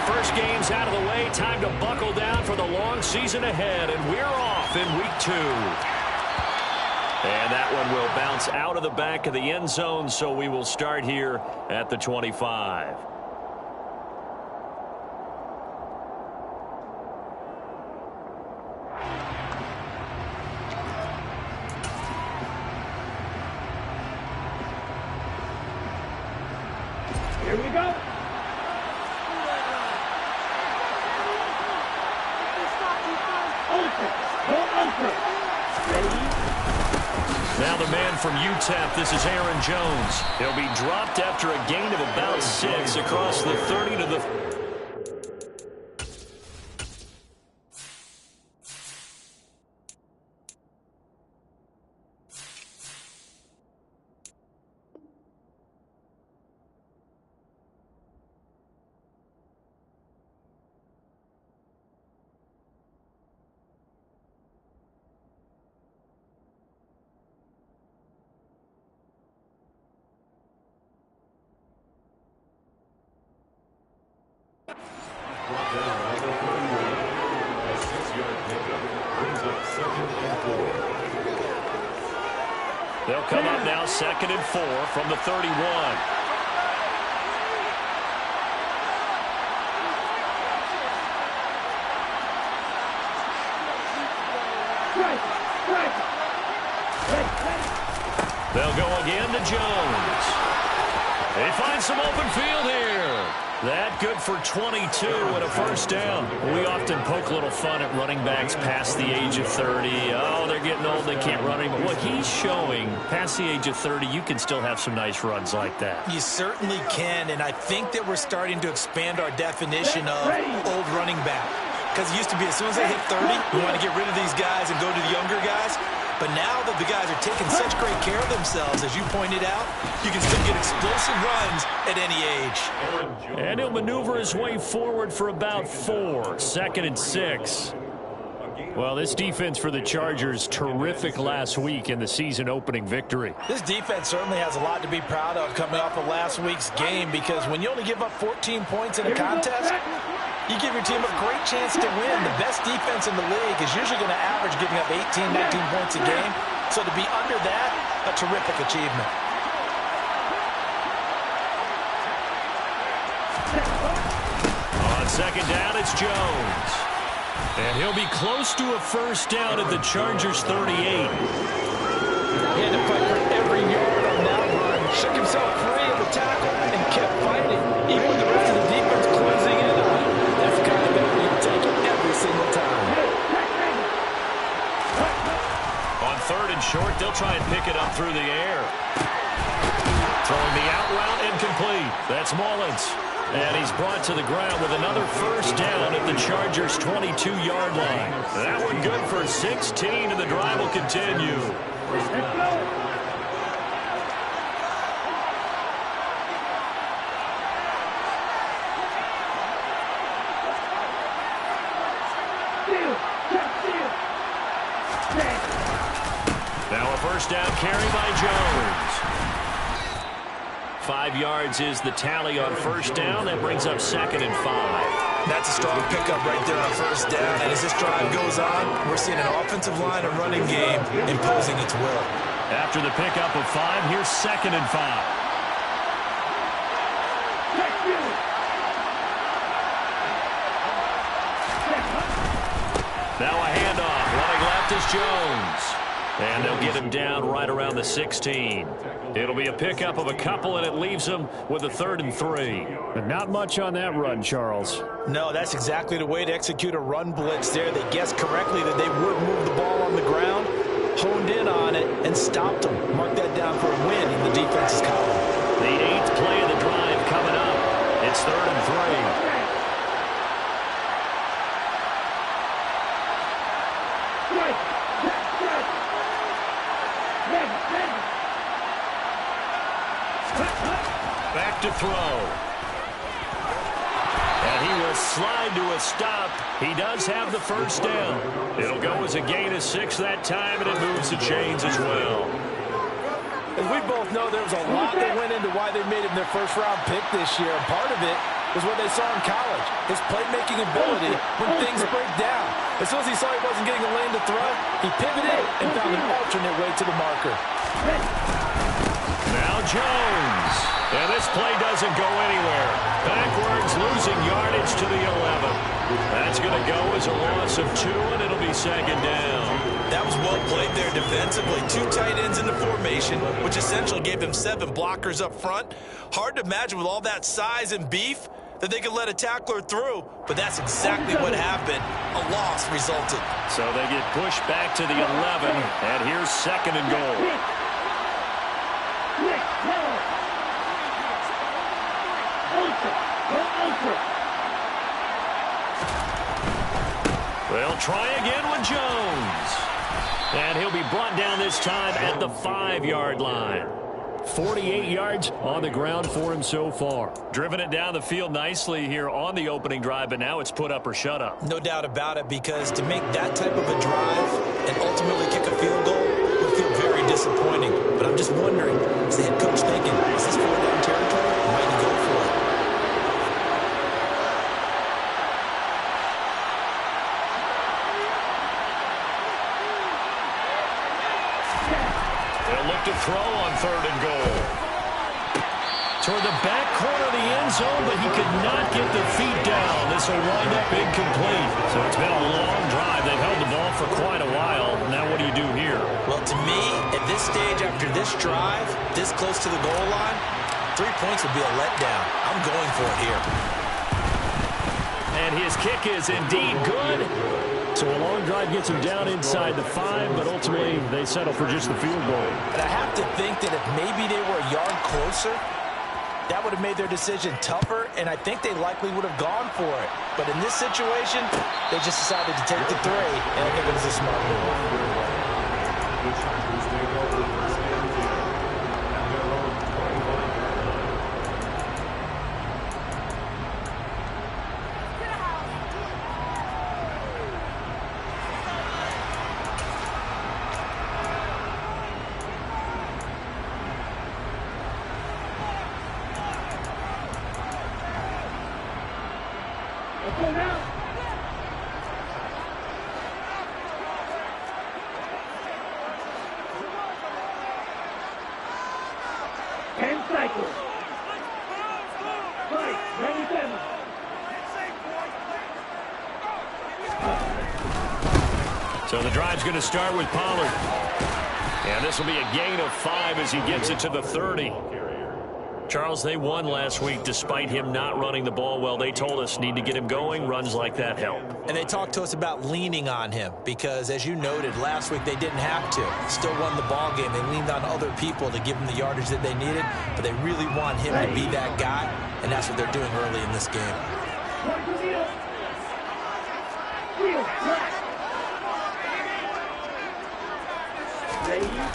first game's out of the way. Time to buckle down for the long season ahead, and we're off in week 2. And that one will bounce out of the back of the end zone, so we will start here at the 25. Here we go. Now the man from UTEP, this is Aaron Jones. He'll be dropped after a gain of about 6 across the 30 to the... They'll come up now, 2nd and 4 from the 31. They'll go again to Jones. They find some open field here. That good for 22 and a first down. We often poke a little fun at running backs past the age of 30. Oh, they're getting old, they can't run anymore. What he's showing, past the age of 30, you can still have some nice runs like that. You certainly can, and I think that we're starting to expand our definition of old running back. Because it used to be as soon as they hit 30, we want to get rid of these guys and go to the younger guys. But now that the guys are taking such great care of themselves, as you pointed out, you can still get explosive runs at any age. And he'll maneuver his way forward for about 4. 2nd and 6. Well, this defense for the Chargers, terrific last week in the season-opening victory. This defense certainly has a lot to be proud of coming off of last week's game, because when you only give up 14 points in a contest, you give your team a great chance to win. The best defense in the league is usually going to average giving up 18, 19 points a game. So to be under that, a terrific achievement. On 2nd down, it's Jones. And he'll be close to a first down at the Chargers' 38. He had to fight for every yard on that run. Shook himself free of the tackle and kept fighting, even with the rest of the defense closing in on him. That's the kind of effort you take every single time. On 3rd and short, they'll try and pick it up through the air. Throwing the out route incomplete. That's Mullins. And he's brought to the ground with another first down at the Chargers' 22-yard line. That one good for 16, and the drive will continue. Now a first down carry by Jones. 5 yards is the tally on first down. That brings up 2nd and 5. That's a strong pickup right there on first down. And as this drive goes on, we're seeing an offensive line and running game imposing its will. After the pickup of 5, here's 2nd and 5. Now a handoff. Running left is Jones. And they'll get him down right around the 16. It'll be a pickup of a couple, and it leaves him with a 3rd and 3. But not much on that run, Charles. No, that's exactly the way to execute a run blitz there. They guessed correctly that they would move the ball on the ground, honed in on it, and stopped them. Mark that down for a win in the defense's column. The 8th play of the drive coming up. It's 3rd and 3. Back to throw. And he will slide to a stop. He does have the first down. It'll go as a gain of 6 that time, and it moves the chains as well. As we both know, there was a lot that went into why they made him their first-round pick this year. Part of it was what they saw in college, his playmaking ability when things break down. As soon as he saw he wasn't getting a lane to throw, he pivoted and found an alternate way to the marker. Now Jones. And this play doesn't go anywhere. Backwards, losing yardage to the 11. That's going to go as a loss of 2, and it'll be second down. That was well played there defensively. 2 tight ends in the formation, which essentially gave them 7 blockers up front. Hard to imagine with all that size and beef that they could let a tackler through, but that's exactly what happened. A loss resulted. So they get pushed back to the 11, and here's second and goal. They'll try again with Jones. And he'll be brought down this time at the 5-yard line. 48 yards on the ground for him so far. Driven it down the field nicely here on the opening drive, but now it's put up or shut up. No doubt about it, because to make that type of a drive and ultimately kick a field goal would feel very disappointing. But I'm just wondering, is the head coach thinking, is this 4-down territory? Or might he go for it? They'll look to throw on 3rd and goal. Toward the back corner of the end zone, but he could not get the feet down. This will wind up incomplete. So it's been a long drive. They've held the ball for quite a while. Now what do you do here? Well, to me, at this stage, after this drive, this close to the goal line, 3 points would be a letdown. I'm going for it here. And his kick is indeed good. So a long drive gets him down inside the 5, but ultimately they settle for just the field goal. But I have to think that if maybe they were a yard closer, that would have made their decision tougher, and I think they likely would have gone for it. But in this situation, they just decided to take the 3, and I think it was a smart move. So the drive's going to start with Pollard. And this will be a gain of 5 as he gets it to the 30. Charles, they won last week despite him not running the ball well. They told us need to get him going. Runs like that help. And they talked to us about leaning on him because, as you noted, last week they didn't have to. Still won the ball game. They leaned on other people to give them the yardage that they needed, but they really want him to be that guy, and that's what they're doing early in this game.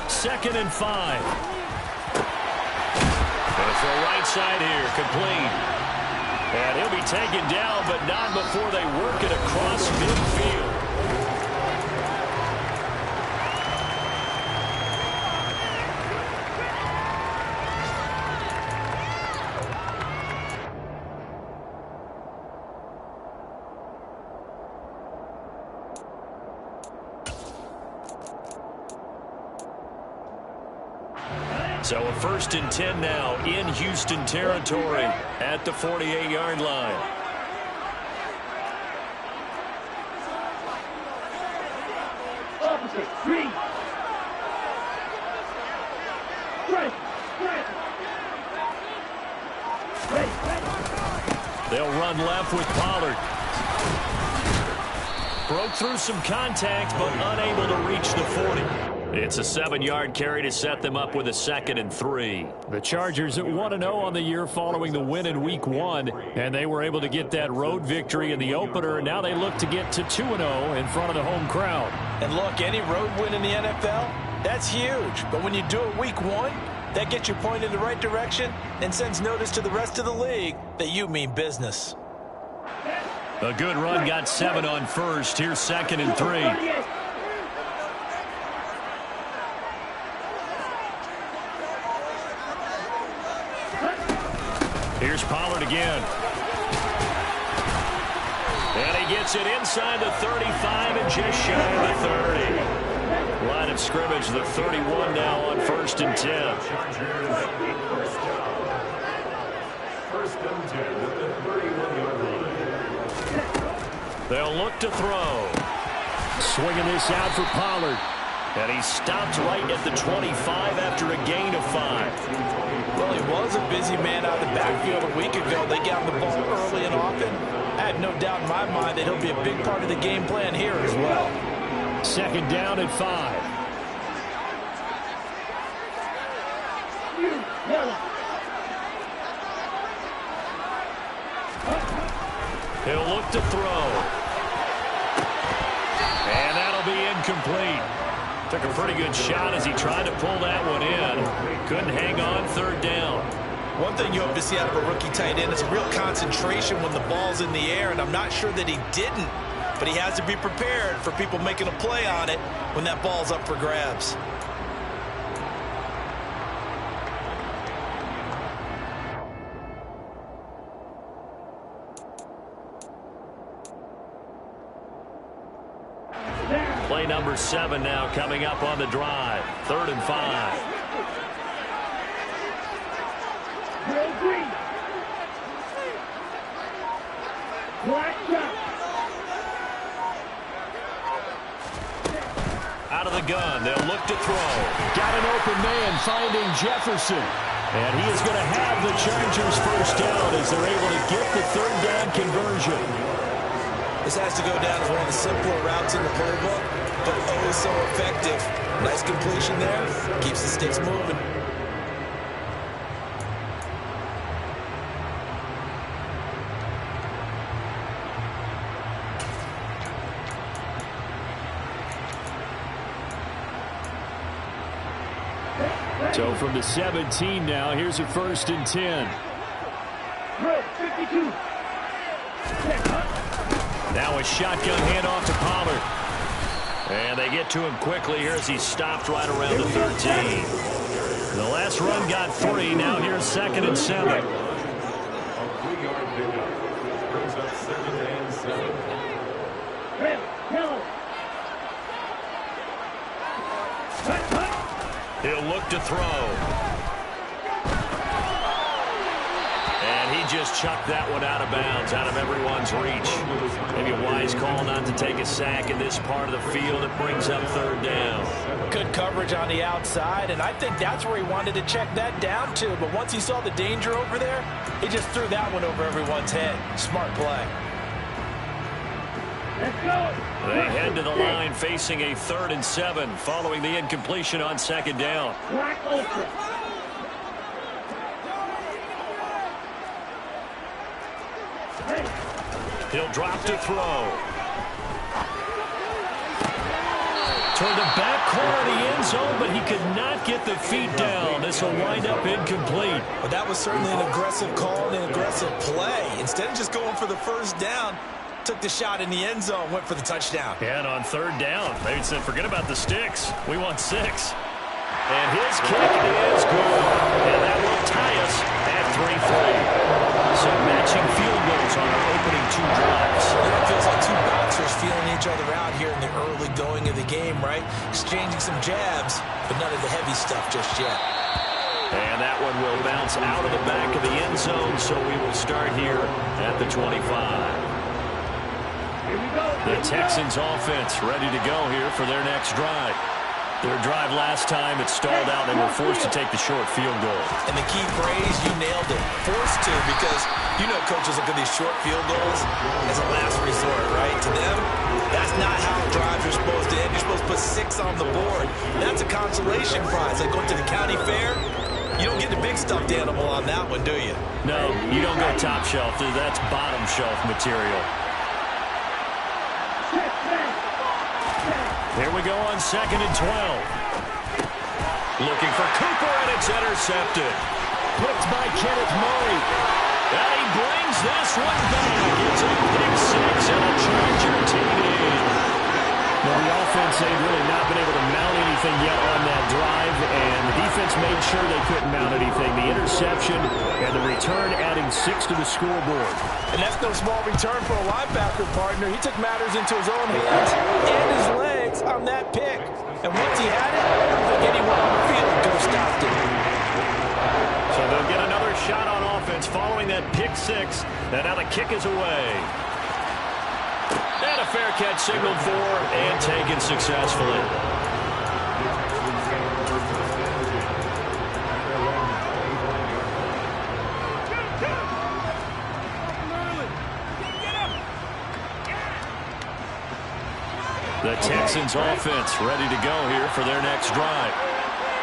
2nd and 5. And for a right side here, complete. And he'll be taken down, but not before they work it across midfield. So a 1st and 10 now in Houston territory at the 48-yard line. Opposite, green. They'll run left with Pollard. Broke through some contact, but unable to reach the 40. It's a 7-yard carry to set them up with a 2nd and 3. The Chargers at 1-0 on the year following the win in Week 1, and they were able to get that road victory in the opener, and now they look to get to 2-0 in front of the home crowd. And look, any road win in the NFL, that's huge. But when you do it Week 1, that gets you pointed in the right direction and sends notice to the rest of the league that you mean business. A good run, got 7 on first. Here's 2nd and 3. Here's Pollard again. And he gets it inside the 35 and just shy of the 30. Line of scrimmage, the 31 now on 1st and 10. First and 10 at the 31-yard line. They'll look to throw. Swinging this out for Pollard. And he stopped right at the 25 after a gain of 5. Well, he was a busy man out of the backfield a week ago. They got him the ball early and often. I have no doubt in my mind that he'll be a big part of the game plan here as well. 2nd down and 5. He'll look to throw. And that'll be incomplete. Took a pretty good shot as he tried to pull that one in. Couldn't hang on 3rd down. One thing you hope to see out of a rookie tight end is a real concentration when the ball's in the air, and I'm not sure that he didn't, but he has to be prepared for people making a play on it when that ball's up for grabs. Play number 7 now coming up on the drive. 3rd and 5. Out of the gun, they'll look to throw. Got an open man finding Jefferson. And he is going to have the Chargers first down as they're able to get the 3rd down conversion. This has to go down as one of the simpler routes in the playbook, but oh so effective. Nice completion there. Keeps the sticks moving. So from the 17 now, here's a 1st and 10. 52. Now a shotgun handoff to Pollard. And they get to him quickly here as he stopped right around the 13. The last run got 3. Now here's 2nd and 7. A 3-yard pickup. Brings up 2nd and 7. He'll look to throw. And he just chucked that one out of bounds, out of everyone's reach. Maybe a wise call not to take a sack in this part of the field. It brings up 3rd down. Good coverage on the outside, and I think that's where he wanted to check that down to. But once he saw the danger over there, he just threw that one over everyone's head. Smart play. They head to the line facing a 3rd and 7 following the incompletion on 2nd down. He'll drop to throw. Toward the back corner of the end zone, but he could not get the feet down. This will wind up incomplete. Well, that was certainly an aggressive call and an aggressive play. Instead of just going for the 1st down, took the shot in the end zone, went for the touchdown. And on 3rd down, they said, forget about the sticks. We want 6. And his kick is good. And that will tie us at 3-3. So matching field goals on our opening 2 drives. It feels like 2 boxers feeling each other out here in the early going of the game, right? Exchanging some jabs, but none of the heavy stuff just yet. And that one will bounce out of the back of the end zone, so we will start here at the 25. The Texans offense ready to go here for their next drive. Their drive last time, it stalled out. They were forced to take the short field goal. And the key phrase, you nailed it. Forced to, because you know coaches look at these short field goals as a last resort, right? To them, that's not how drives are supposed to end. You're supposed to put 6 on the board. That's a consolation prize. Like going to the county fair, you don't get the big stuffed animal on that one, do you? No, you don't go top shelf. That's bottom shelf material. Here we go on 2nd and 12. Looking for Cooper, and it's intercepted. Picked by Kenneth Murray. And he brings this one back. It's a pick 6 and a Charger TD. Now, the offense, they've really not been able to mount anything yet on that drive, and the defense made sure they couldn't mount anything. The interception and the return adding 6 to the scoreboard. And that's no small return for a linebacker, partner. He took matters into his own hands and his legs on that pick. And once he had it, I don't think anyone on the field could have stopped it. So they'll get another shot on offense following that pick 6. And now the kick is away. And a fair catch signaled for and taken successfully. The Texans offense ready to go here for their next drive.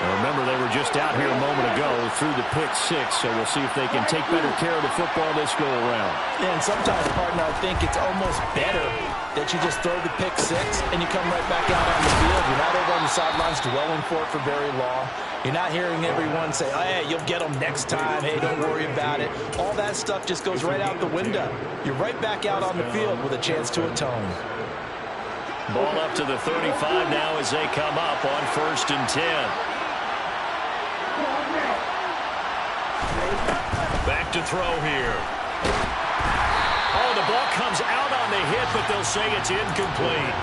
Now remember, they were just out here a moment ago through the pick 6, so we'll see if they can take better care of the football this go around. And sometimes, partner, I think it's almost better that you just throw the pick 6 and you come right back out on the field. You're not over on the sidelines dwelling for it for very long. You're not hearing everyone say, oh, hey, you'll get them next time. Hey, don't worry about it. All that stuff just goes right out the window. You're right back out on the field with a chance to atone. Ball up to the 35 now as they come up on 1st and 10. Back to throw here. Oh, the ball comes out on the hit, but they'll say it's incomplete.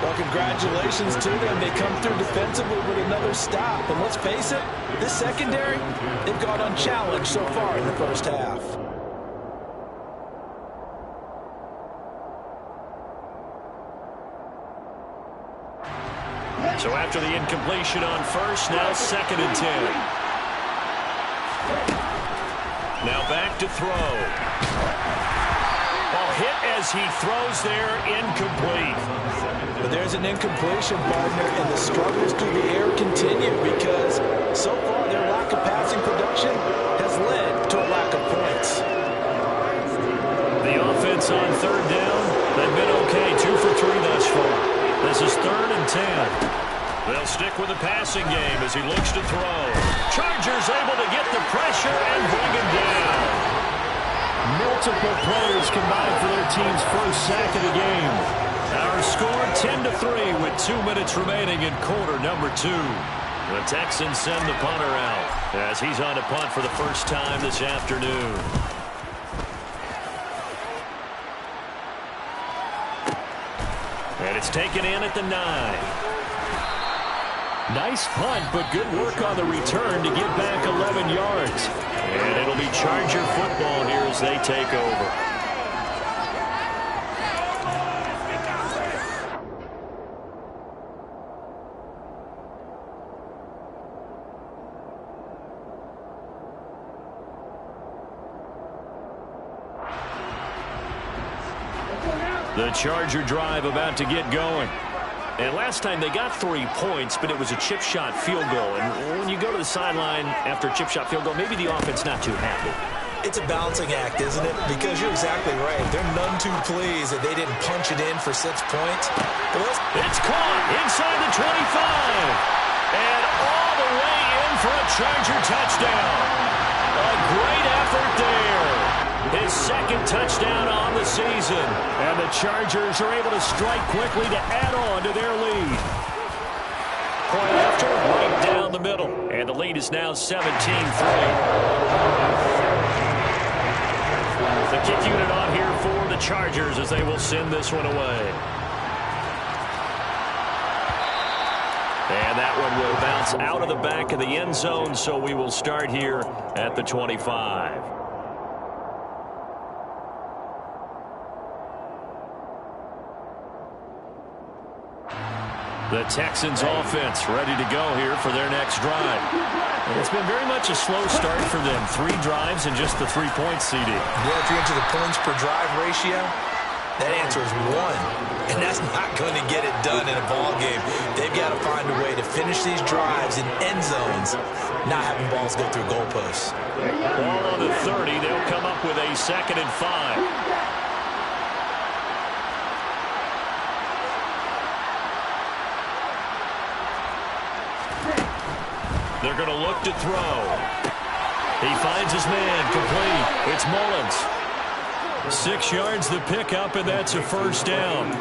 Well, congratulations to them. They come through defensively with another stop. And let's face it, this secondary, they've gone unchallenged so far in the first half. So after the incompletion on 1st, now 2nd and 10. Now back to throw. Ball hit as he throws there, incomplete. But there's an incompletion, partner, and the struggles through the air continue because so far their lack of passing production has led to a lack of points. The offense on 3rd down, they've been okay, 2 for 3 thus far. This is 3rd and 10. They'll stick with the passing game as he looks to throw. Chargers able to get the pressure and bring him down. Multiple players combined for their team's first sack of the game. Our score 10-3 with 2 minutes remaining in quarter number 2. The Texans send the punter out as he's on to punt for the first time this afternoon. And it's taken in at the 9. Nice punt, but good work on the return to get back 11 yards. And it'll be Charger football here as they take over. The Charger drive about to get going. And last time they got 3 points, but it was a chip shot field goal. And when you go to the sideline after a chip shot field goal, maybe the offense not too happy. It's a balancing act, isn't it? Because you're exactly right. They're none too pleased that they didn't punch it in for 6 points. It's caught inside the 25. And all the way in for a Charger touchdown. A great effort there. His 2nd touchdown on the season. And the Chargers are able to strike quickly to add on to their lead. Point after, right down the middle. And the lead is now 17-3. The kick unit on here for the Chargers as they will send this one away. And that one will bounce out of the back of the end zone, so we will start here at the 25. The Texans offense ready to go here for their next drive. It's been very much a slow start for them. 3 drives and just the 3 points, CD. Yeah, if you're into the points per drive ratio, that answer is 1. And that's not going to get it done in a ball game. They've got to find a way to finish these drives in end zones, not having balls go through goalposts. Ball on the 30. They'll come up with a 2nd and 5. They're going to look to throw. He finds his man complete. It's Mullins. 6 yards the pickup, and that's a first down.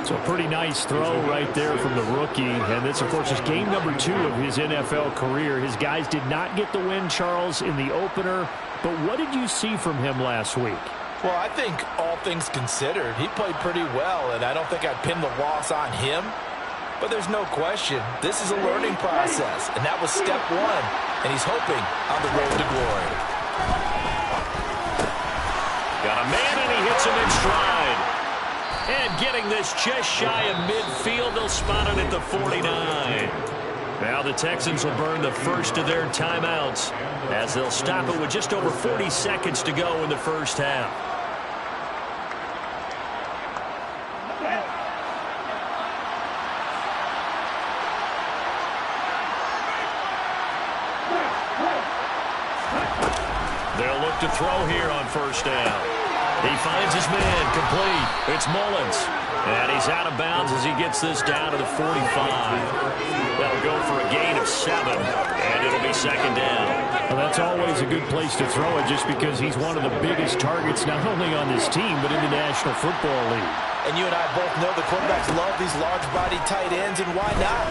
So a pretty nice throw right there from the rookie. And this, of course, is game number 2 of his NFL career. His guys did not get the win, Charles, in the opener. But what did you see from him last week? Well, I think all things considered, he played pretty well, and I don't think I'd pin the loss on him. But there's no question, this is a learning process, and that was step 1, and he's hoping on the road to glory. Got a man, and he hits him in stride. And getting this just shy of midfield, they'll spot it at the 49. Now the Texans will burn the first of their timeouts as they'll stop it with just over 40 seconds to go in the first half. They'll look to throw here on first down. He finds his man, complete. It's Mullins. And he's out of bounds as he gets this down to the 45. That'll go for a gain of 7, and it'll be second down. Well, that's always a good place to throw it just because he's one of the biggest targets not only on this team but in the National Football League. And you and I both know the quarterbacks love these large-bodied tight ends, and why not?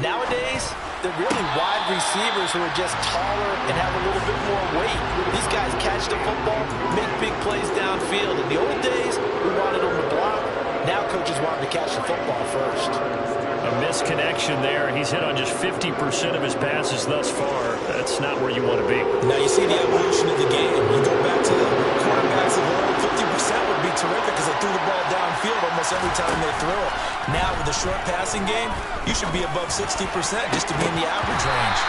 Nowadays, they're really wide receivers who are just taller and have a little bit more weight. These guys catch the football, make big plays downfield. In the old days, we wanted them to block. Now coaches want them to catch the football first. A misconnection there. He's hit on just 50% of his passes thus far. That's not where you want to be. Now you see the evolution of the game. You go back to the quarterbacks of old, 50% would be terrific because they threw the ball downfield almost every time they threw it. Now with the short passing game, you should be above 60% just to be in the average range.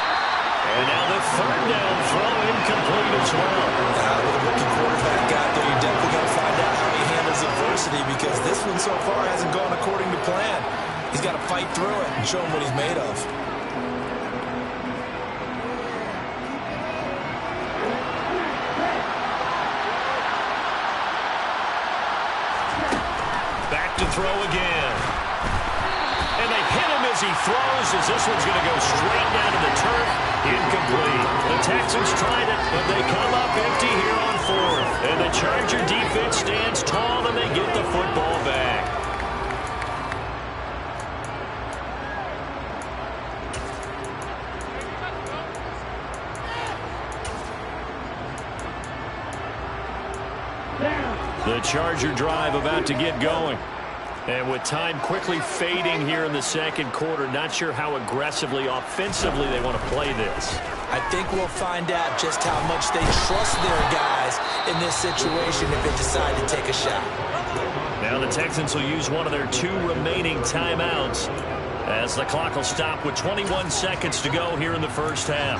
And now the third down throw incomplete as well. With a rookie quarterback out there, you're definitely going to find out how he handles adversity because this one so far hasn't gone according to plan. He's got to fight through it and show him what he's made of. Back to throw again. And they hit him as he throws, as this one's going to go straight down to the turf. Incomplete. The Texans tried it, but they come up empty here on 4th. And the Charger defense stands tall, and they get the football back. The Charger drive about to get going. And with time quickly fading here in the second quarter, not sure how aggressively, offensively they want to play this. I think we'll find out just how much they trust their guys in this situation if they decide to take a shot. Now the Texans will use one of their 2 remaining timeouts as the clock will stop with 21 seconds to go here in the first half.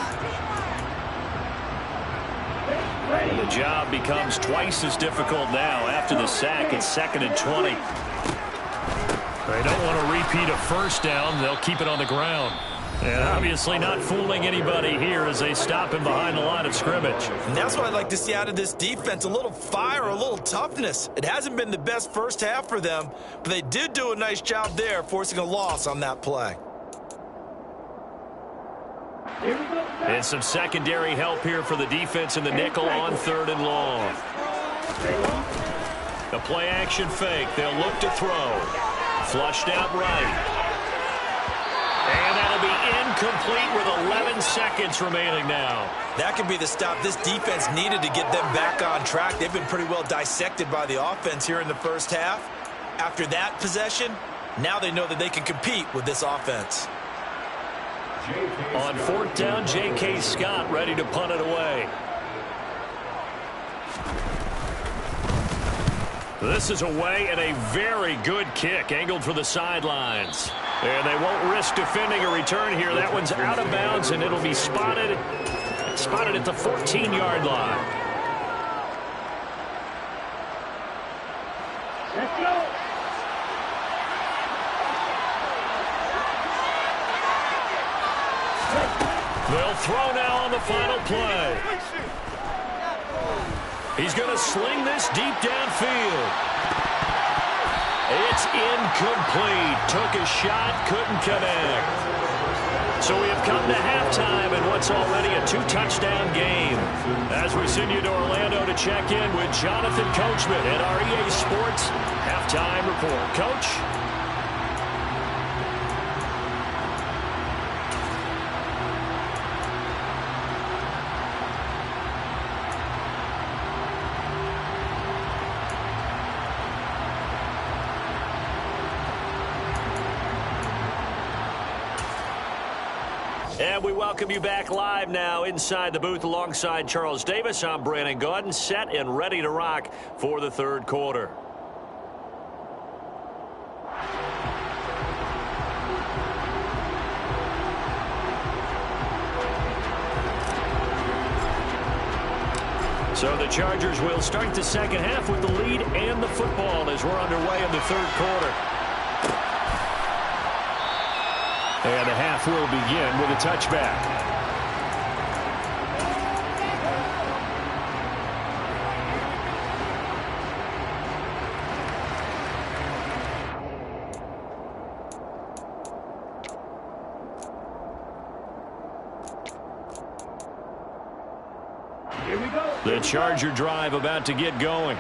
And the job becomes twice as difficult now after the sack. It's 2nd and 20. They don't want to repeat a first down. They'll keep it on the ground. And obviously not fooling anybody here as they stop him behind the line of scrimmage. And that's what I'd like to see out of this defense, a little fire, a little toughness. It hasn't been the best first half for them, but they did do a nice job there, forcing a loss on that play. And some secondary help here for the defense in the nickel on 3rd and long. The play action fake. They'll look to throw. Flushed out right. And that'll be incomplete with 11 seconds remaining now. That could be the stop this defense needed to get them back on track. They've been pretty well dissected by the offense here in the first half. After that possession, now they know that they can compete with this offense. On 4th down, J.K. Scott ready to punt it away. This is away and a very good kick angled for the sidelines. And they won't risk defending a return here. That one's out of bounds, and it'll be spotted at the 14-yard line. Let's go. They'll throw now on the final play. He's going to sling this deep downfield. It's incomplete. Took a shot, couldn't connect. So we have come to halftime in what's already a 2-touchdown game. As we send you to Orlando to check in with Jonathan Coachman at our EA Sports Halftime Report. Coach? And we welcome you back live now inside the booth alongside Charles Davis. I'm Brandon Gaudin, set and ready to rock for the third quarter. So the Chargers will start the second half with the lead and the football as we're underway in the third quarter. And the half will begin with a touchback. Here we go. The Charger drive about to get going.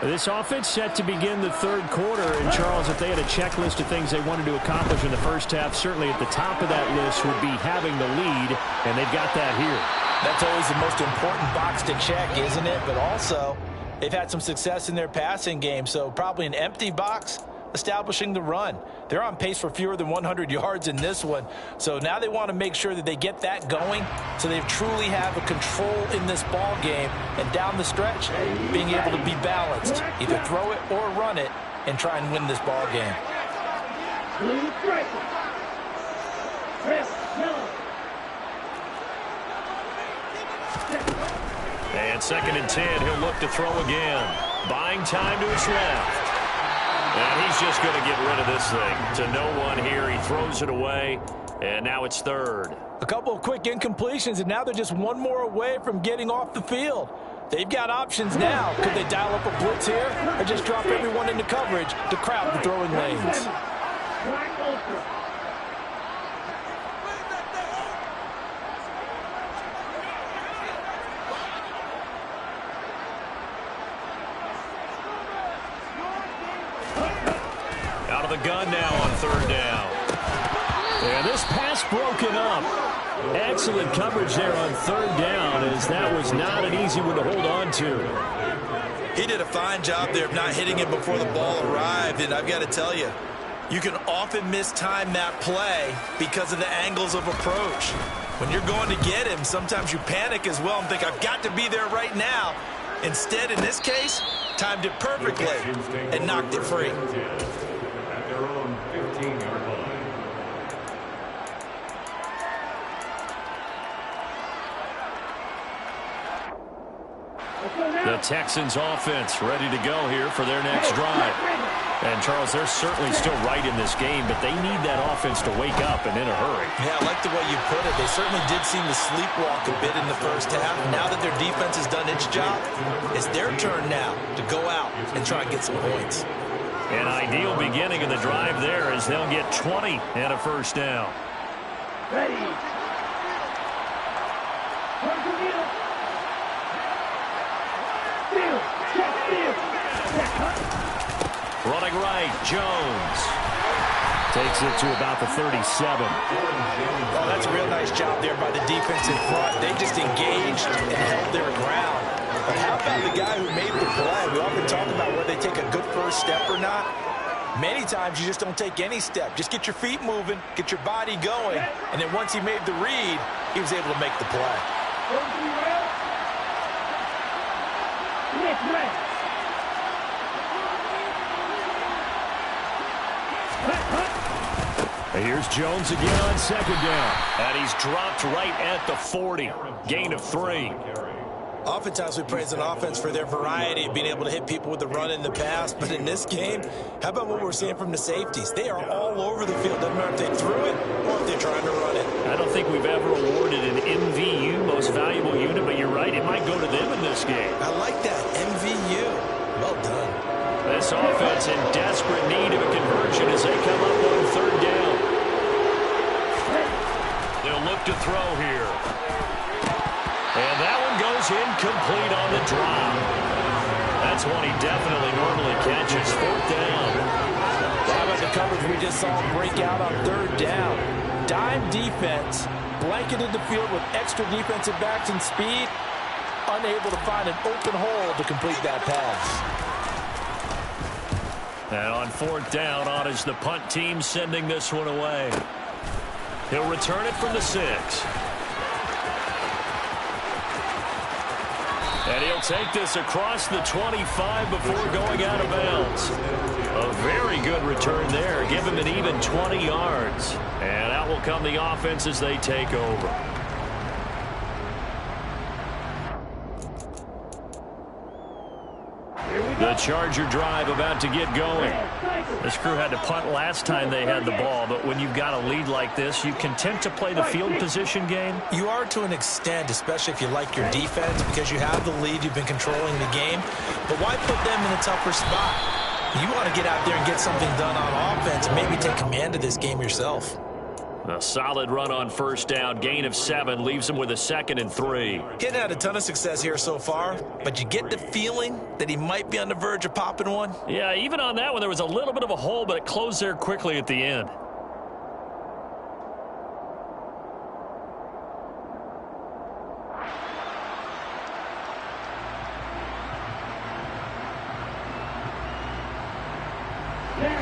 This offense set to begin the third quarter. And, Charles, if they had a checklist of things they wanted to accomplish in the first half, certainly at the top of that list would be having the lead, and they've got that here. That's always the most important box to check, isn't it? But also, they've had some success in their passing game, so probably an empty box establishing the run. They're on pace for fewer than 100 yards in this one, so now they want to make sure that they get that going so they truly have a control in this ball game, and down the stretch, being able to be balanced, either throw it or run it, and try and win this ball game. And 2nd and 10, he'll look to throw again. Buying time to his left. And he's just going to get rid of this thing to no one here. He throws it away, and now it's third. A couple of quick incompletions, and now they're just one more away from getting off the field. They've got options now. Could they dial up a blitz here or just drop everyone into coverage to crowd the throwing lanes? Out of the gun now on third down. And this pass broken up. Excellent coverage there on third down, as that was not an easy one to hold on to. He did a fine job there of not hitting him before the ball arrived, and I've got to tell you, you can often mistime that play because of the angles of approach. When you're going to get him, sometimes you panic as well and think, I've got to be there right now. Instead, in this case, timed it perfectly and knocked it free. At their own 15-yard line. The Texans offense ready to go here for their next drive. And, Charles, they're certainly still right in this game, but they need that offense to wake up and in a hurry. Yeah, I like the way you put it. They certainly did seem to sleepwalk a bit in the first half. Now that their defense has done its job, it's their turn now to go out and try and get some points. An ideal beginning of the drive there as they'll get 20 and a first down. Ready. Running right, Jones. Takes it to about the 37. Oh, that's a real nice job there by the defense in front. They just engaged and held their ground. But how about the guy who made the play? We often talk about whether they take a good first step or not. Many times you just don't take any step. Just get your feet moving, get your body going, and then once he made the read, he was able to make the play. And here's Jones again on second down. And he's dropped right at the 40. Gain of 3. Oftentimes we praise an offense for their variety of being able to hit people with the run in the pass, but in this game, how about what we're seeing from the safeties? They are all over the field. Doesn't matter if they threw it or if they're trying to run it. I don't think we've ever awarded an MVU, most valuable unit, but you're right, it might go to them in this game. I like that, MVU. Well done. This offense in desperate need of a conversion as they come up on third down. left to throw here. And that one goes incomplete on the drop. That's one he definitely normally catches. 4th down. How about the coverage we just saw break out on 3rd down? Dime defense, blanketed the field with extra defensive backs and speed, unable to find an open hole to complete that pass. And on 4th down, on is the punt team sending this one away. He'll return it from the 6. And he'll take this across the 25 before going out of bounds. A very good return there. Give him an even 20 yards. And out will come the offense as they take over. The Charger drive about to get going. This crew had to punt last time they had the ball, but when you've got a lead like this, you content to play the field position game? You are to an extent, especially if you like your defense, because you have the lead, you've been controlling the game. But why put them in a tougher spot? You want to get out there and get something done on offense and maybe take command of this game yourself. A solid run on 1st down. Gain of 7 leaves him with a 2nd and 3. He hadn't had a ton of success here so far, but you get the feeling that he might be on the verge of popping one. Yeah, even on that one, there was a little bit of a hole, but it closed there quickly at the end.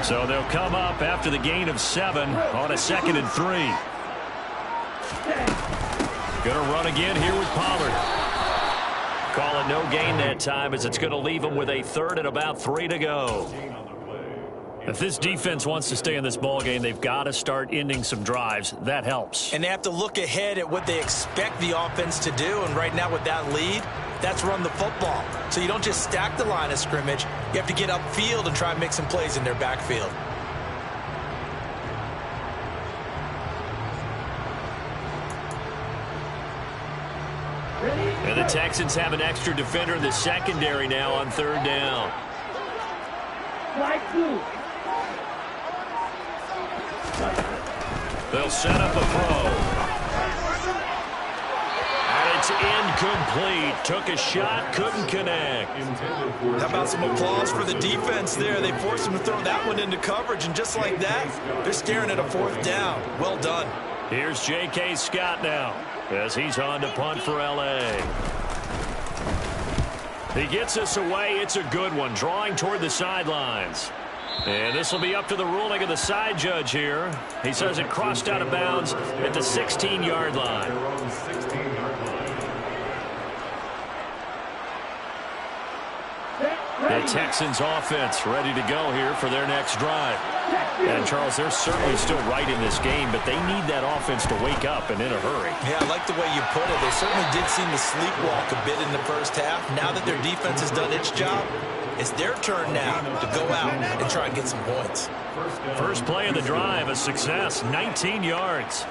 So they'll come up after the gain of 7 on a 2nd and 3. Gonna run again here with Pollard. Call it no gain that time as it's going to leave him with a 3rd and about 3 to go. If this defense wants to stay in this ball game, they've got to start ending some drives. That helps. And they have to look ahead at what they expect the offense to do. And right now with that lead, that's run the football. So you don't just stack the line of scrimmage. You have to get upfield and try and make some plays in their backfield. And the Texans have an extra defender in the secondary now on 3rd down. They'll set up a throw. And it's incomplete. Took a shot, couldn't connect. How about some applause for the defense there? They forced him to throw that one into coverage, and just like that, they're staring at a 4th down. Well done. Here's J.K. Scott now as he's on to punt for L.A. He gets us away. It's a good one, drawing toward the sidelines. And this will be up to the ruling of the side judge here. He says it crossed out of bounds at the 16-yard line. The Texans offense ready to go here for their next drive. And, Charles, they're certainly still right in this game, but they need that offense to wake up and in a hurry. Yeah, I like the way you put it. They certainly did seem to sleepwalk a bit in the first half. Now that their defense has done its job, it's their turn now to go out and try and get some points. First play of the drive, a success, 19 yards.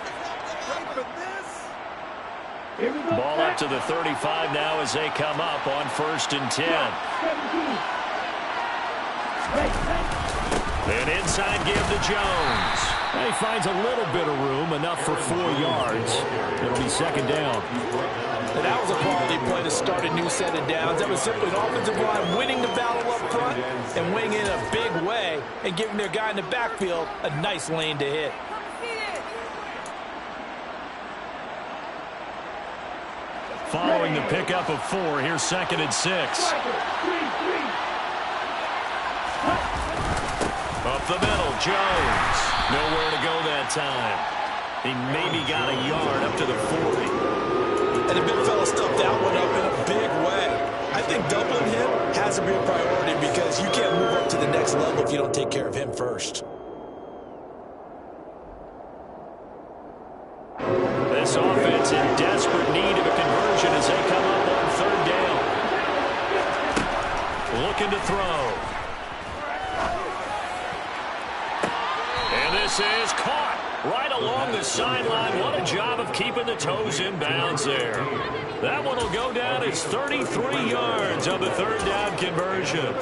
Ball up to the 35 now as they come up on 1st and 10. An inside give to Jones. He finds a little bit of room, enough for 4 yards. It'll be 2nd down. And that was a quality play to start a new set of downs. That was simply an offensive line winning the battle up front and winning in a big way and giving their guy in the backfield a nice lane to hit. Following the pickup of 4, here's 2nd and 6. Up the middle, Jones. Nowhere to go that time. He maybe got a yard up to the 40. And the big fella stuffed that one up in a big way. I think doubling him has to be a priority because you can't move up to the next level if you don't take care of him first. This offense in desperate need of a conversion as they come up on 3rd down. Looking to throw. And this is caught right along the sideline. What a job of keeping the toes in bounds there. That one will go down as 33 yards on the 3rd down conversion.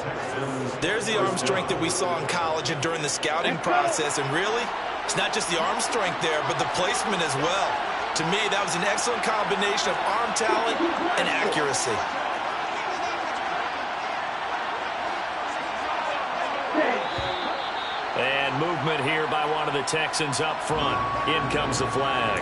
There's the arm strength that we saw in college and during the scouting process. And really, it's not just the arm strength there, but the placement as well. To me, that was an excellent combination of arm talent and accuracy. And movement here by one of the Texans up front. In comes the flag.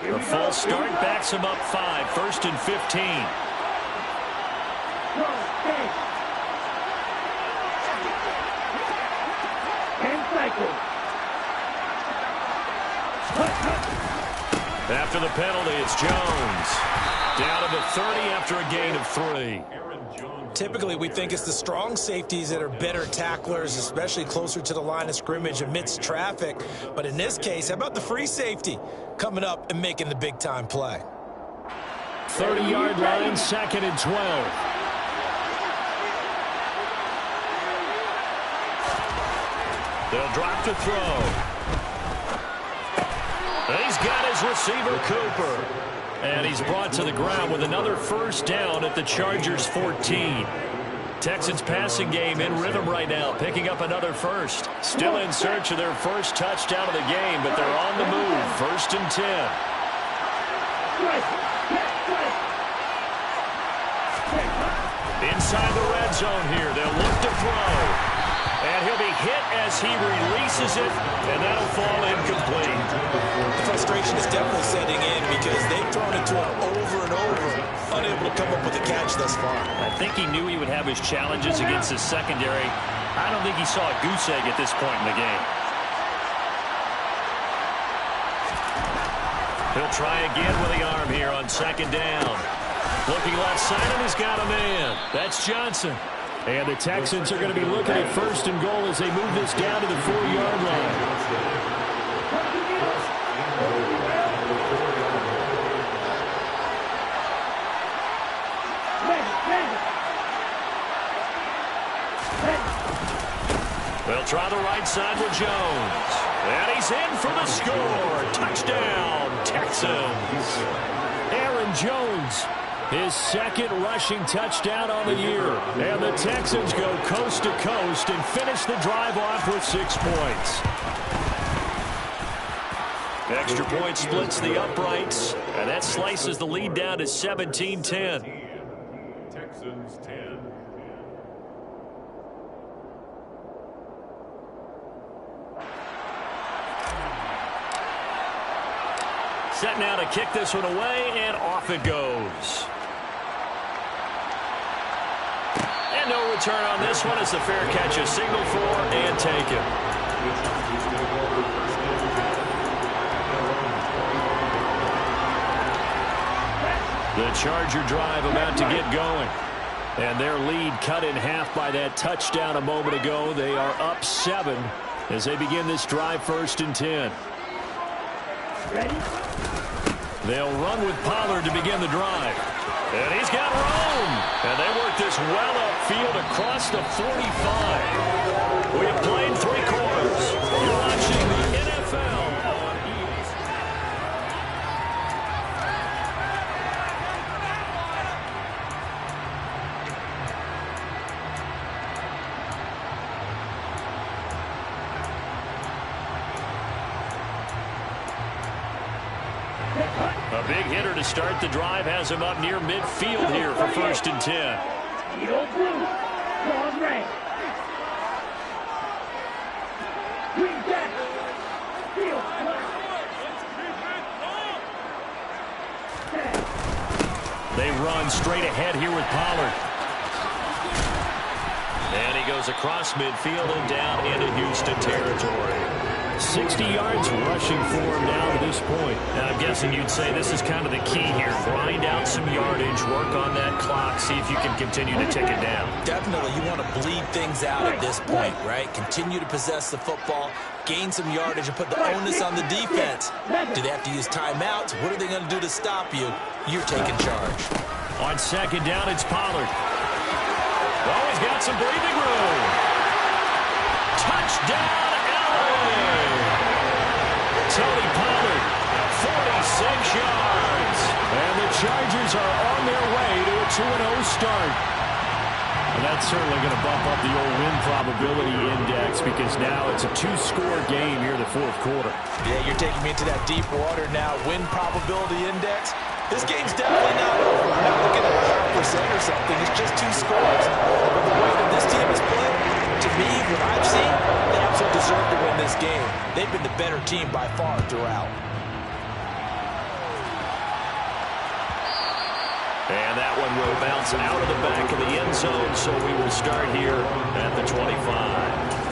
The full start backs him up 5, 1st and 15. After the penalty, it's Jones. Down to the 30 after a gain of 3. Typically, we think it's the strong safeties that are better tacklers, especially closer to the line of scrimmage amidst traffic. But in this case, how about the free safety coming up and making the big-time play? 30-yard line, 2nd and 12. They'll drop to throw. He's got his receiver, Cooper. And he's brought to the ground with another first down at the Chargers' 14. Texans passing game in rhythm right now, picking up another first. Still in search of their first touchdown of the game, but they're on the move. 1st and 10. Inside the red zone here, they'll look to throw. And he'll be hit as he releases it, and that'll fall incomplete. The frustration is definitely setting in because they've thrown it to him over and over, unable to come up with a catch thus far. I think he knew he would have his challenges against his secondary. I don't think he saw a goose egg at this point in the game. He'll try again with the arm here on 2nd down. Looking left side, and he's got a man. That's Johnson. And the Texans are going to be looking at 1st and goal as they move this down to the 4-yard line. They'll try the right side with Jones. And he's in for the score. Touchdown, Texans. Aaron Jones, his 2nd rushing touchdown on the year. And the Texans go coast to coast and finish the drive off with 6 points. Extra point splits the uprights, and that slices the lead down to 17-10. Texans 10. Set now to kick this one away, and off it goes. And no return on this one as the fair catch is signaled for and taken. The Charger drive about to get going. And their lead cut in half by that touchdown a moment ago. They are up 7 as they begin this drive 1st and 10. Ready? They'll run with Pollard to begin the drive. And he's got room. And they work this well upfield across the 45. We have played 3 quarters. You're watching the NFL on ESPN. A big hitter to start the drive has him up near midfield here for 1st and 10. Yellow blue, cross red. Green jack, field. They run straight ahead here with Pollard. And he goes across midfield and down into Houston territory. 60 yards rushing for him now to this point. And I'm guessing you'd say this is kind of the key here. Grind out some yardage, work on that clock, see if you can continue to tick it down. Definitely, you want to bleed things out at this point, right? Continue to possess the football, gain some yardage, and put the onus on the defense. Do they have to use timeouts? What are they going to do to stop you? You're taking charge. On 2nd down, it's Pollard. Oh, he's got some breathing room. Touchdown, LA! Tony Pollard, 46 yards. And the Chargers are on their way to a 2-0 start. And that's certainly going to bump up the old win probability index because now it's a 2-score game here in the fourth quarter. Yeah, you're taking me into that deep water now. Win probability index. This game's definitely not over. We're not looking at 0.5% or something. It's just 2 scores. But the way that this team has played, to me, what I've seen, they absolutely deserve to win this game. They've been the better team by far throughout. And that one will bounce out of the back of the end zone, so we will start here at the 25.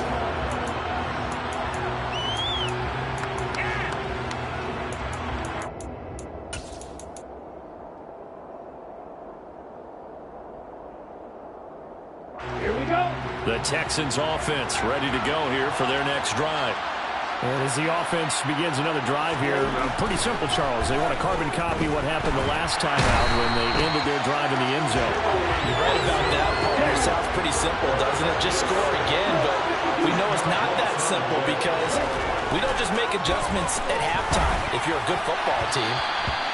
The Texans offense ready to go here for their next drive. And as the offense begins another drive here, pretty simple, Charles. They want to carbon copy what happened the last time out when they ended their drive in the end zone. You're right about that, partner. Sounds pretty simple, doesn't it? Just score again, but we know it's not that simple because we don't just make adjustments at halftime if you're a good football team.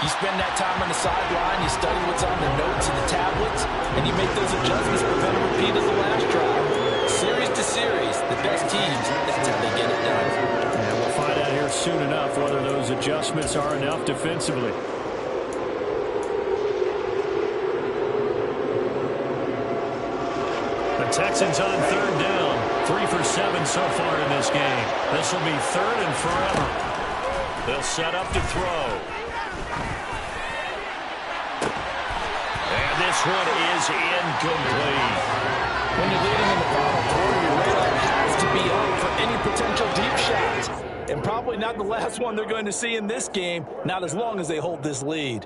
You spend that time on the sideline, you study what's on the notes and the tablets, and you make those adjustments, prevent a repeat of the last drive. Series to series, the best teams, that's how they get it done. And we'll find out here soon enough whether those adjustments are enough defensively. The Texans on third down. 3 for 7 so far in this game. This will be third and forever. They'll set up to throw. And this one is incomplete. When you're leading in the final quarter, your radar has to be up for any potential deep shots. And probably not the last one they're going to see in this game, not as long as they hold this lead.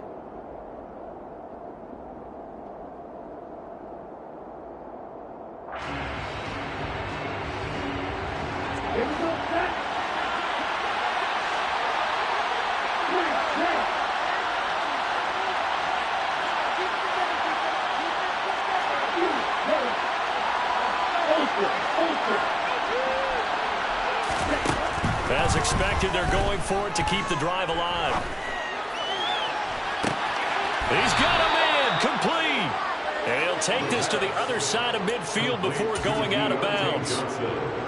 As expected, they're going for it to keep the drive alive. He's got a man complete. And he'll take this to the other side of midfield before going out of bounds.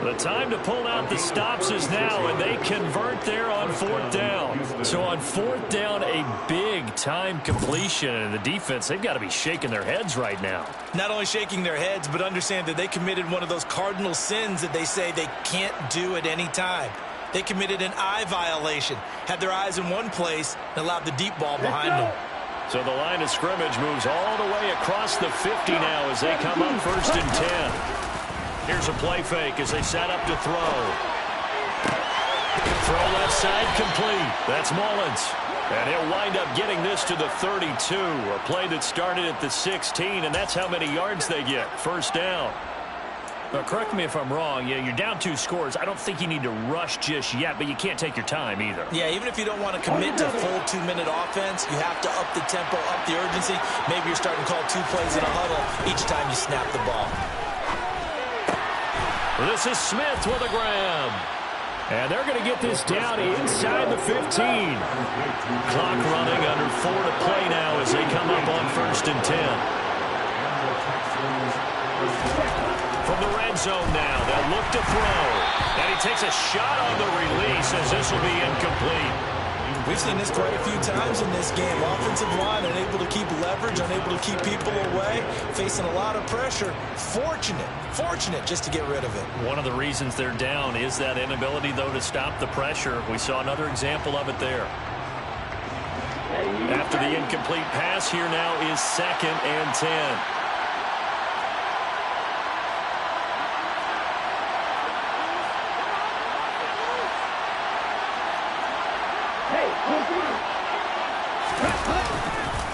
The time to pull out the stops is now, and they convert there on fourth down. So on fourth down, a big-time completion. And the defense, they've got to be shaking their heads right now. Not only shaking their heads, but understand that they committed one of those cardinal sins that they say they can't do at any time. They committed an eye violation, had their eyes in one place, and allowed the deep ball behind them. So the line of scrimmage moves all the way across the 50 now as they come up first and 10. Here's a play fake as they set up to throw. Throw left side complete. That's Mullins. And he'll wind up getting this to the 32. A play that started at the 16, and that's how many yards they get. First down. Now, correct me if I'm wrong. Yeah, you're down 2 scores. I don't think you need to rush just yet, but you can't take your time either. Yeah, even if you don't want to commit to full 2-minute offense, you have to up the tempo, up the urgency. Maybe you're starting to call 2 plays in a huddle each time you snap the ball. This is Smith with a grab. And they're going to get this down inside the 15. Clock running, under 4 to play now as they come up on first and 10. From the red zone now, they'll look to throw. And he takes a shot on the release as this will be incomplete. We've seen this quite a few times in this game. Offensive line unable to keep leverage, unable to keep people away, facing a lot of pressure. Fortunate just to get rid of it. One of the reasons they're down is that inability, though, to stop the pressure. We saw another example of it there. After the incomplete pass, here now is second and 10.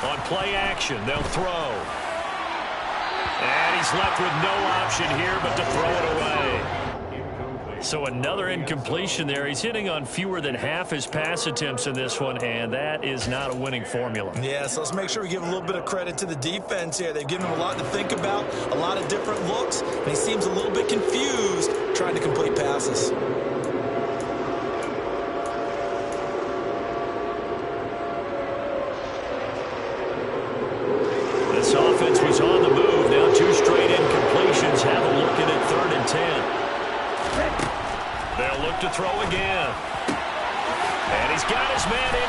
On play action, they'll throw. And he's left with no option here but to throw it away. So another incompletion there. He's hitting on fewer than half his pass attempts in this one, and that is not a winning formula. Yeah, so let's make sure we give a little bit of credit to the defense here. They've given him a lot to think about, a lot of different looks, and he seems a little bit confused trying to complete passes.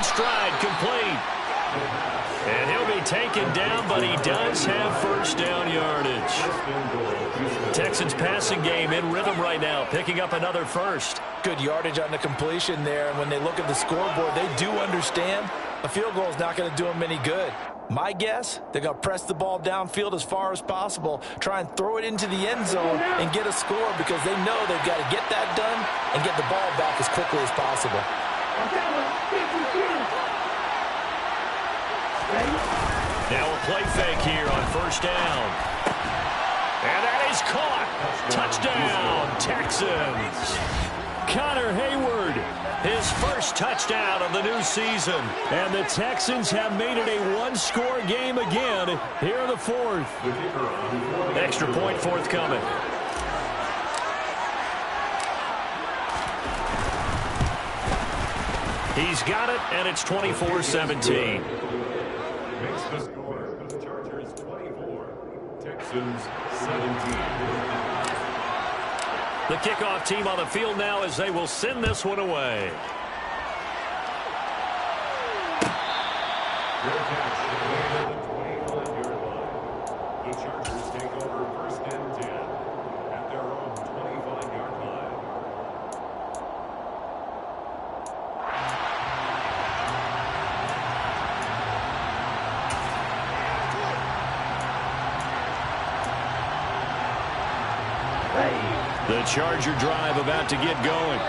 stride, complete. And he'll be taken down, but he does have first down yardage. Texans passing game in rhythm right now, picking up another first. Good yardage on the completion there. And when they look at the scoreboard, they do understand a field goal is not going to do them any good. My guess, they're going to press the ball downfield as far as possible, try and throw it into the end zone and get a score because they know they've got to get that done and get the ball back as quickly as possible. Now a play fake here on first down. And that is caught. Touchdown, Texans. Connor Hayward, His first touchdown of the new season. and the Texans have made it a one-score game again here in the fourth. Extra point forthcoming. He's got it, and it's 24-17. Makes the score. The Chargers 24. Texans 17. The kickoff team on the field now as they will send this one away. Their catch at the 25-yard line. The Chargers take over first and 10 at their own 25-yard line. The Charger drive about to get going.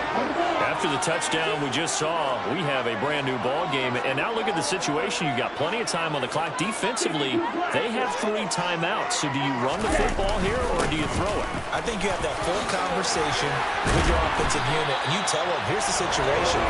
After the touchdown we just saw, we have a brand new ball game. And now look at the situation. You've got plenty of time on the clock. Defensively, they have 3 timeouts. So do you run the football here or do you throw it? I think you have that full conversation with your offensive unit, and you tell them, here's the situation.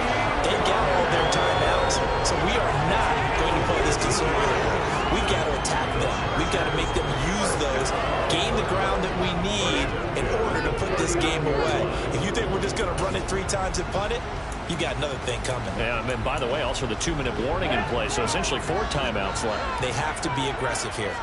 They've got all their timeouts, so we are not going to play this conservatively. We've got to attack them. We've got to make them use those, gain the ground that we need in order to put this game away. If you think we're just going to run it 3 times and punt it, you got another thing coming. Yeah, and by the way, also the 2-minute warning in play, so essentially 4 timeouts left. They have to be aggressive here.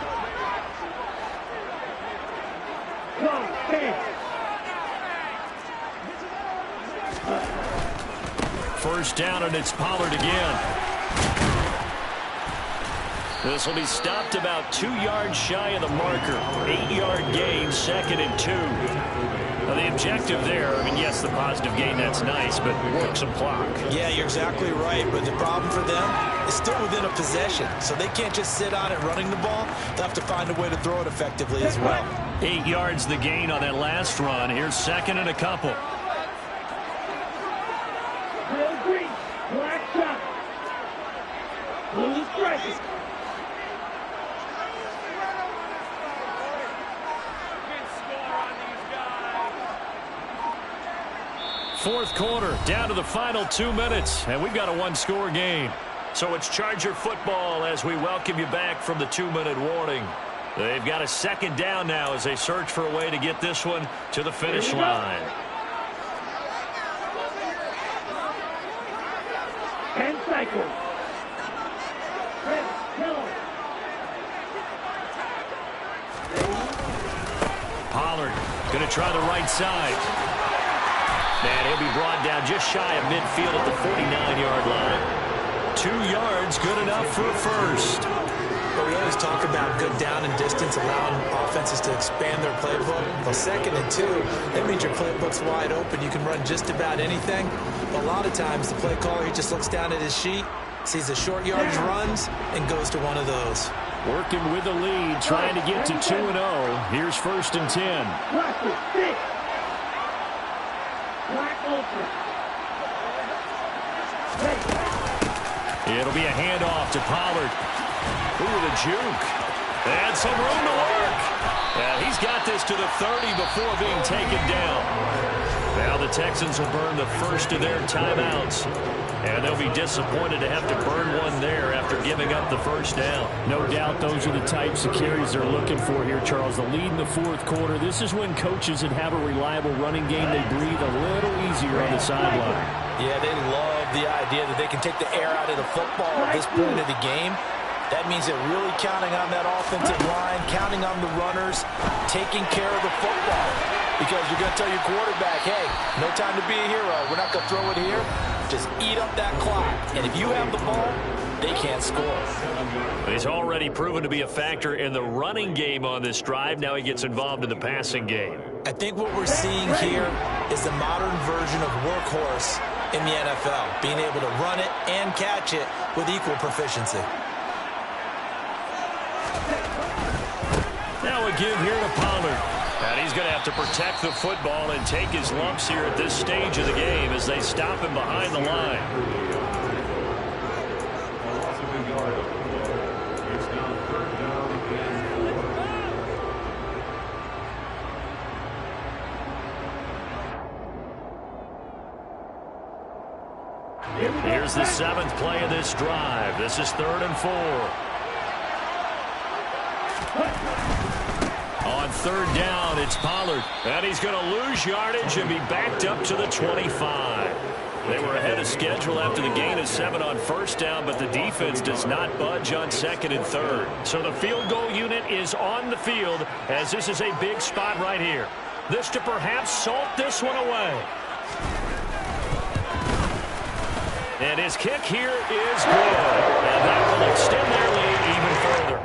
First down, and it's Pollard again. This will be stopped about 2 yards shy of the marker. 8-yard gain, 2nd and 2. Now the objective there, I mean, yes, the positive gain, that's nice, but work some clock. Yeah, you're exactly right, but the problem for them is still within a possession, so they can't just sit on it running the ball. They'll have to find a way to throw it effectively as well. 8 yards the gain on that last run. Here's 2nd and a couple. Blue green, black shot. Blue stripes. Fourth quarter, down to the final 2 minutes, and we've got a 1-score game. So it's Charger football as we welcome you back from the 2-minute warning. They've got a 2nd down now as they search for a way to get this one to the finish line. 10 cycles. Red, yellow. Pollard going to try the right side. And he'll be brought down just shy of midfield at the 49-yard line. 2 yards, good enough for a first. But we always talk about good down and distance, allowing offenses to expand their playbook. Well, 2nd and 2, that means your playbook's wide open. You can run just about anything. But a lot of times, the play caller, he just looks down at his sheet, sees the short yardage runs, and goes to one of those. Working with the lead, trying to get to 2-0. Here's 1st and 10. Black with 6. Black ultra. It'll be a handoff to Pollard. Ooh, the juke. And some room to work. And he's got this to the 30 before being taken down. Now the Texans will burn the first of their timeouts. And they'll be disappointed to have to burn one there after giving up the first down. No doubt those are the types of carries they're looking for here, Charles. The lead in the fourth quarter. This is when coaches that have a reliable running game, they breathe a little easier on the sideline. Yeah, they love the idea that they can take the air out of the football at this point of the game. That means they're really counting on that offensive line, counting on the runners, taking care of the football. Because you're going to tell your quarterback, hey, no time to be a hero. We're not going to throw it here. Just eat up that clock. And if you have the ball, they can't score. He's already proven to be a factor in the running game on this drive. Now he gets involved in the passing game. I think what we're seeing here is the modern version of workhorse in the NFL, being able to run it and catch it with equal proficiency. Now a give here to Pollard. And he's going to have to protect the football and take his lumps here at this stage of the game as they stop him behind the line. Here's the 7th play of this drive. This is 3rd and 4. On 3rd down, it's Pollard. And he's going to lose yardage and be backed up to the 25. They were ahead of schedule after the gain of 7 on 1st down, but the defense does not budge on 2nd and 3rd. So the field goal unit is on the field as this is a big spot right here. This to perhaps salt this one away. And his kick here is good. And that will extend their lead even further.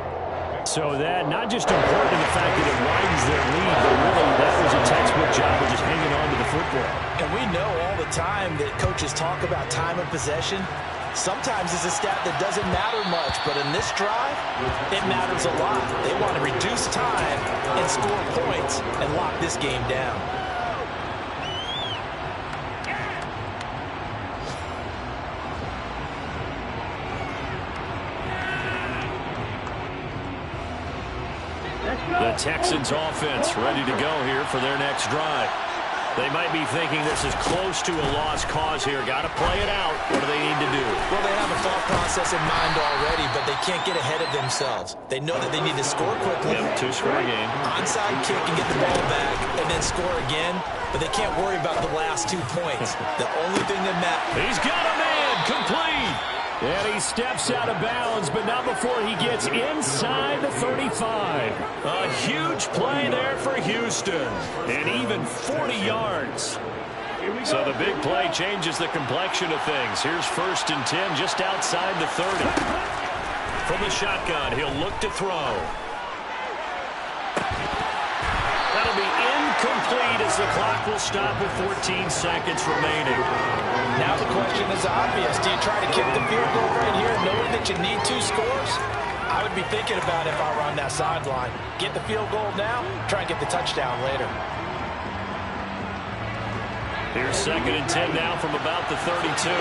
So that not just important in the fact that it widens their lead, but really that was a textbook job of just hanging on to the football. And we know all the time that coaches talk about time of possession. Sometimes it's a stat that doesn't matter much, but in this drive, it matters a lot. They want to reduce time and score points and lock this game down. The Texans offense ready to go here for their next drive. They might be thinking this is close to a lost cause here. Got to play it out. What do they need to do? Well, they have a thought process in mind already, but they can't get ahead of themselves. They know that they need to score quickly. Yep, 2-score game. Onside kick and get the ball back and then score again, but they can't worry about the last 2 points. The only thing that matters. He's got a man complete. And he steps out of bounds, but not before he gets inside the 35. A huge play there for Houston. And even 40 yards. So the big play changes the complexion of things. Here's 1st and 10 just outside the 30. From the shotgun, he'll look to throw. That'll be incomplete as the clock will stop with 14 seconds remaining. Now the question is obvious. Do you try to kick the field goal right here knowing that you need 2 scores? I would be thinking about if I were on that sideline. Get the field goal now, try and get the touchdown later. Here's 2nd and 10 now from about the 32.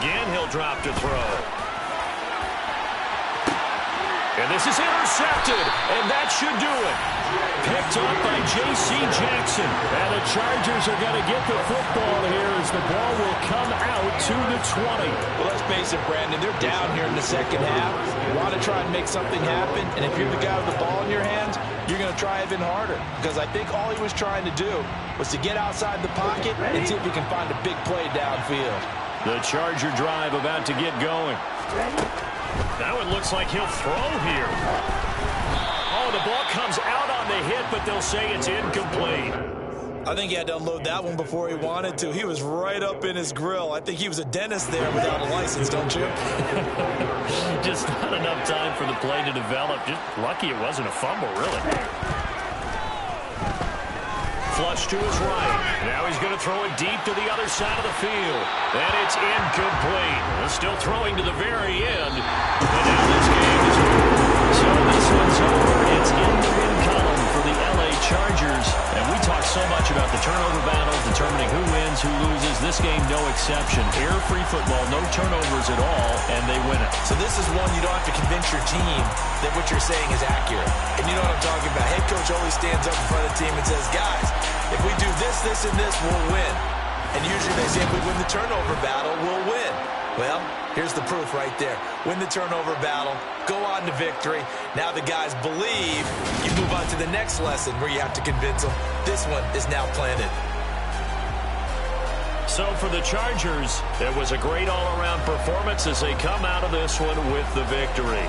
Again, he'll drop to throw. And this is intercepted, and that should do it. Picked up by J.C. Jackson. And the Chargers are going to get the football here as the ball will come out to the 20. Well, let's face it, Brandon, they're down here in the 2nd half. You want to try and make something happen, and if you're the guy with the ball in your hands, you're going to try even harder. Because I think all he was trying to do was to get outside the pocket and see if he can find a big play downfield. The Charger drive about to get going. Now it looks like he'll throw here. Oh, the ball comes out on the hit, but they'll say it's incomplete. I think he had to unload that one before he wanted to. He was right up in his grill. I think he was a dentist there without a license, don't you? Just not enough time for the play to develop. Just lucky it wasn't a fumble, really. Flush to his right. Now he's going to throw it deep to the other side of the field. And it's incomplete. Still throwing to the very end. And now this game is over. So this one's over. It's in the win column for the L.A. Chargers. And we talk so much about the turnover battle, determining who wins, who loses. This game, no exception. Error-free football, no turnovers at all, and they win it. So this is one you don't have to convince your team that what you're saying is accurate. And you know what I'm talking about. Head coach always stands up in front of the team and says, guys, if we do this, this, and this, we'll win. And usually they say if we win the turnover battle, we'll win. Well, here's the proof right there. Win the turnover battle, go on to victory. Now the guys believe. You move on to the next lesson where you have to convince them. This one is now planted. So for the Chargers, it was a great all-around performance as they come out of this one with the victory.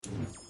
Chargers.